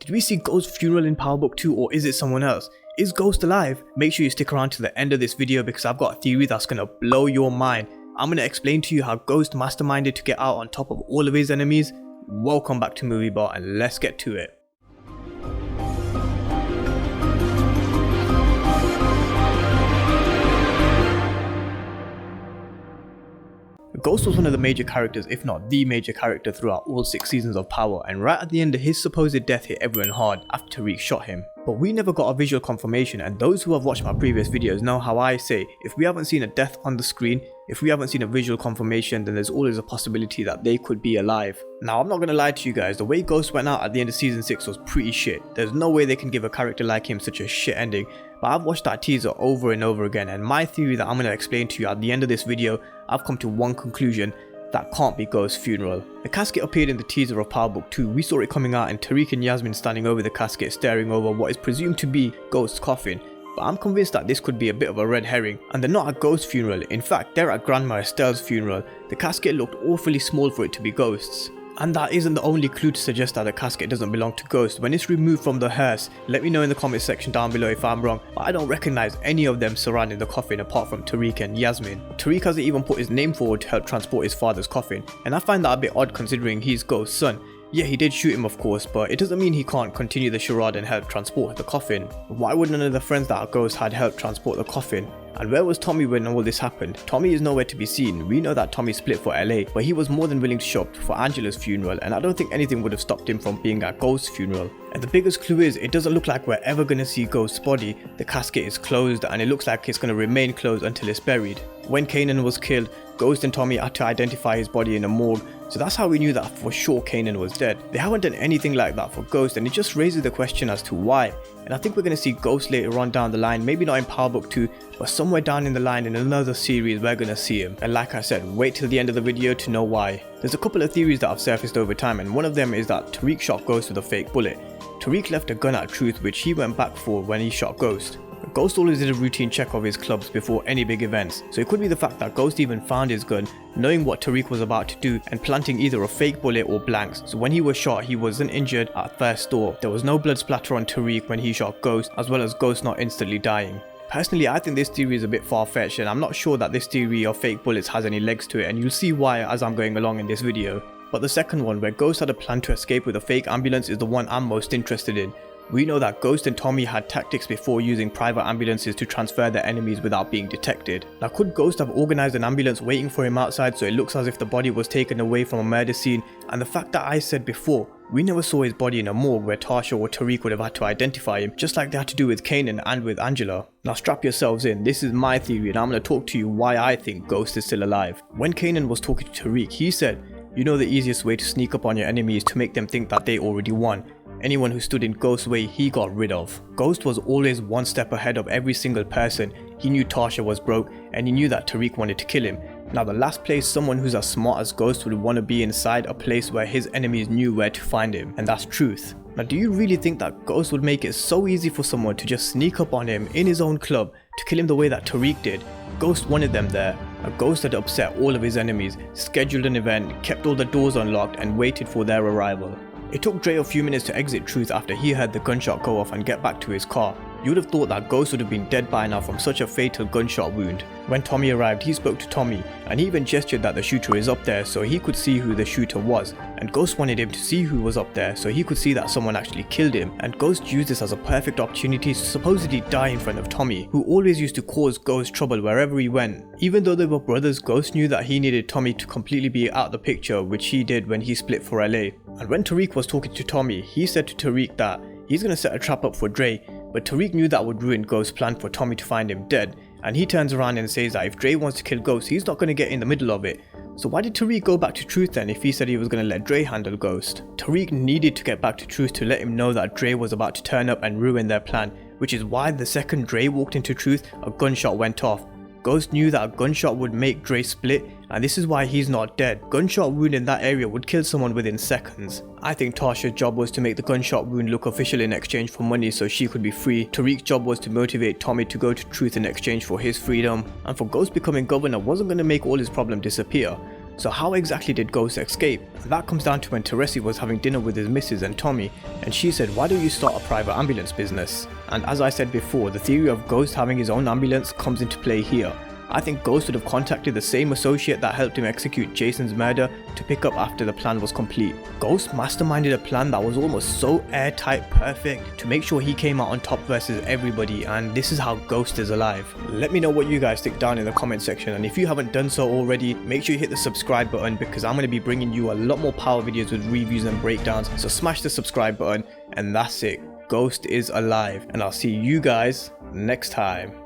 Did we see Ghost's funeral in Power Book 2 or is it someone else? Is Ghost alive? Make sure you stick around to the end of this video because I've got a theory that's gonna blow your mind. I'm gonna explain to you how Ghost masterminded to get out on top of all of his enemies. Welcome back to Movie Bar and let's get to it. Ghost was one of the major characters, if not the major character throughout all 6 seasons of Power, and right at the end his supposed death hit everyone hard after Tariq shot him. But we never got a visual confirmation, and those who have watched my previous videos know how I say, if we haven't seen a death on the screen, if we haven't seen a visual confirmation, then there's always a possibility that they could be alive. Now I'm not gonna lie to you guys, the way Ghost went out at the end of season 6 was pretty shit. There's no way they can give a character like him such a shit ending, but I've watched that teaser over and over again, and my theory that I'm gonna explain to you at the end of this video, I've come to one conclusion: that can't be Ghost's funeral. The casket appeared in the teaser of Power Book 2, we saw it coming out and Tariq and Yasmin standing over the casket staring over what is presumed to be Ghost's coffin. But I'm convinced that this could be a bit of a red herring, and they're not at Ghost's funeral. In fact, they're at Grandma Estelle's funeral. The casket looked awfully small for it to be Ghost's. And that isn't the only clue to suggest that the casket doesn't belong to Ghost. When it's removed from the hearse, let me know in the comment section down below if I'm wrong, but I don't recognize any of them surrounding the coffin apart from Tariq and Yasmin. Tariq hasn't even put his name forward to help transport his father's coffin, and I find that a bit odd considering he's Ghost's son. Yeah, he did shoot him of course, but it doesn't mean he can't continue the charade and help transport the coffin. Why would none of the friends that are Ghost had helped transport the coffin? And where was Tommy when all this happened? Tommy is nowhere to be seen. We know that Tommy split for LA, but he was more than willing to show up for Angela's funeral, and I don't think anything would have stopped him from being at Ghost's funeral. And the biggest clue is, it doesn't look like we're ever gonna see Ghost's body. The casket is closed and it looks like it's gonna remain closed until it's buried. When Kanan was killed, Ghost and Tommy had to identify his body in a morgue, so that's how we knew that for sure Kanan was dead. They haven't done anything like that for Ghost, and it just raises the question as to why. And I think we're going to see Ghost later on down the line, maybe not in Power Book 2, but somewhere down in the line in another series we're going to see him. And like I said, wait till the end of the video to know why. There's a couple of theories that have surfaced over time, and one of them is that Tariq shot Ghost with a fake bullet. Tariq left a gun at Truth which he went back for when he shot Ghost. Ghost always did a routine check of his clubs before any big events, so it could be the fact that Ghost even found his gun, knowing what Tariq was about to do and planting either a fake bullet or blanks, so when he was shot he wasn't injured at first thought. There was no blood splatter on Tariq when he shot Ghost, as well as Ghost not instantly dying. Personally, I think this theory is a bit far-fetched, and I'm not sure that this theory of fake bullets has any legs to it, and you'll see why as I'm going along in this video. But the second one, where Ghost had a plan to escape with a fake ambulance, is the one I'm most interested in. We know that Ghost and Tommy had tactics before using private ambulances to transfer their enemies without being detected. Now, could Ghost have organised an ambulance waiting for him outside so it looks as if the body was taken away from a murder scene? And the fact that I said before, we never saw his body in a morgue where Tasha or Tariq would have had to identify him, just like they had to do with Kanan and with Angela. Now strap yourselves in, this is my theory and I'm going to talk to you why I think Ghost is still alive. When Kanan was talking to Tariq, he said, "You know the easiest way to sneak up on your enemy is to make them think that they already won. Anyone who stood in Ghost's way, he got rid of." Ghost was always one step ahead of every single person. He knew Tasha was broke and he knew that Tariq wanted to kill him. Now the last place someone who's as smart as Ghost would want to be inside a place where his enemies knew where to find him, and that's Truth. Now do you really think that Ghost would make it so easy for someone to just sneak up on him in his own club to kill him the way that Tariq did? Ghost wanted them there. A Ghost had upset all of his enemies, scheduled an event, kept all the doors unlocked and waited for their arrival. It took Dre a few minutes to exit Truth after he heard the gunshot go off and get back to his car. You would have thought that Ghost would have been dead by now from such a fatal gunshot wound. When Tommy arrived, he spoke to Tommy, and he even gestured that the shooter is up there so he could see who the shooter was. And Ghost wanted him to see who was up there so he could see that someone actually killed him. And Ghost used this as a perfect opportunity to supposedly die in front of Tommy, who always used to cause Ghost trouble wherever he went. Even though they were brothers, Ghost knew that he needed Tommy to completely be out of the picture, which he did when he split for LA. And when Tariq was talking to Tommy, he said to Tariq that he's gonna set a trap up for Dre, but Tariq knew that would ruin Ghost's plan for Tommy to find him dead, and he turns around and says that if Dre wants to kill Ghost, he's not gonna get in the middle of it. So why did Tariq go back to Truth then if he said he was gonna let Dre handle Ghost? Tariq needed to get back to Truth to let him know that Dre was about to turn up and ruin their plan, which is why the second Dre walked into Truth, a gunshot went off. Ghost knew that a gunshot would make Dre split, and this is why he's not dead. Gunshot wound in that area would kill someone within seconds. I think Tasha's job was to make the gunshot wound look official in exchange for money so she could be free. Tariq's job was to motivate Tommy to go to Truth in exchange for his freedom. And for Ghost becoming governor wasn't going to make all his problem disappear. So how exactly did Ghost escape? And that comes down to when Teresi was having dinner with his missus and Tommy, and she said, why don't you start a private ambulance business? And as I said before, the theory of Ghost having his own ambulance comes into play here. I think Ghost would have contacted the same associate that helped him execute Jason's murder to pick up after the plan was complete. Ghost masterminded a plan that was almost so airtight perfect to make sure he came out on top versus everybody, and this is how Ghost is alive. Let me know what you guys think down in the comment section, and if you haven't done so already, make sure you hit the subscribe button because I'm going to be bringing you a lot more power videos with reviews and breakdowns, so smash the subscribe button, and that's it. Ghost is alive, and I'll see you guys next time.